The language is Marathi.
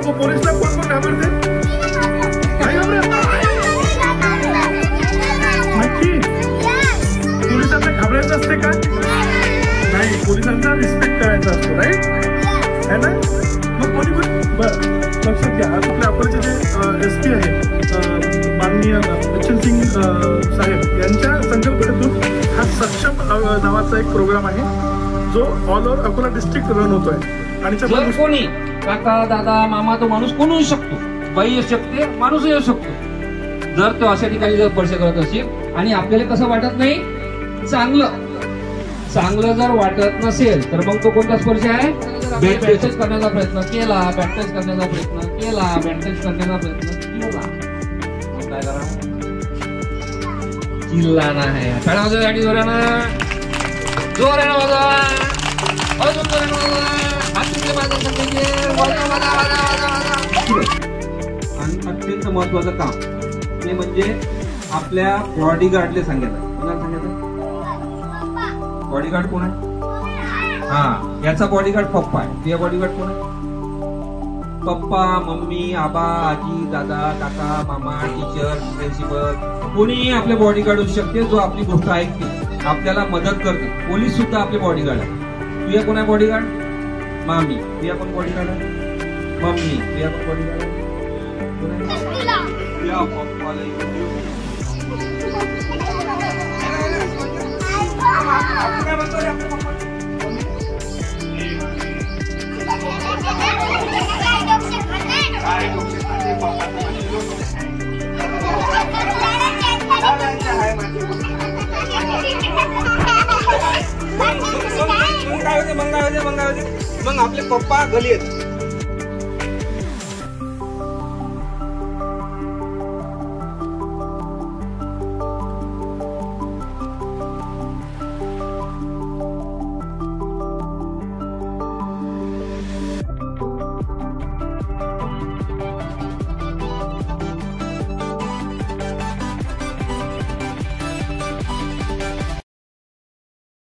पोलिसला कोण कोण घाबरते? नाही घाबरत नक्की? पोलिसांना घाबरायचं असते का? नाही, पोलिसांचा रिस्पेक्ट करायचा असतो, राईट है ना? मग कोणी बरं लक्षात घ्या, आपल्या अकोल्याचे जे SP आहे माननीय बच्चन सिंग साहेब यांच्या संकल्पनेतून हा सक्षम नावाचा एक प्रोग्राम आहे जो all over Akola district run होतोय. आणि जर कोणी काका दादा मामा तो माणूस कोण होऊ शकतो, बाई येऊ शकते, माणूस येऊ शकतो. जर तो अशा ठिकाणी जर स्पर्श करत असेल आणि आपल्याला कसं वाटत नाही, चांगलं जर वाटत नसेल तर मग तो कोणता स्पर्श आहे? बॅड टच करण्याचा प्रयत्न केला, बॅड टच करण्याचा प्रयत्न केला, बॅड टच करण्याचा प्रयत्न केला, मग काय करा? चिल्लाना आहे. टाळ्या वाजवण्यासाठी जोरानं जोरानं वाजवा, अजून जोरानं वाजवा, हात तुमचे माझ्या संघाचे वाजवा वाजवा वाजवा वाजवा. आणि अत्यंत महत्वाचं काम ते म्हणजे आपल्या बॉडीगार्डले सांगायचं. कोणाला सांगायचं? बॉडीगार्ड कोण आहे? हा, याचा बॉडीगार्ड पप्पा आहे. तुझा बॉडीगार्ड कोण आहे? पप्पा, मम्मी, आबा, आजी, दादा, काका, मामा, टीचर, प्रिन्सिपल, कोणीही आपले बॉडीगार्ड होऊ शकते जो आपली गोष्ट ऐकते, आपल्याला मदत करते. पोलीस सुद्धा आपले बॉडीगार्ड आहे. तुझ्या कोण आहे बॉडीगार्ड? मामी. तुझ्या कोण बॉडीगार्ड आहे? मम्मी. तुझ्या कोण बॉडीगार्ड आहे? मग आपले पप्पा गली आहेत.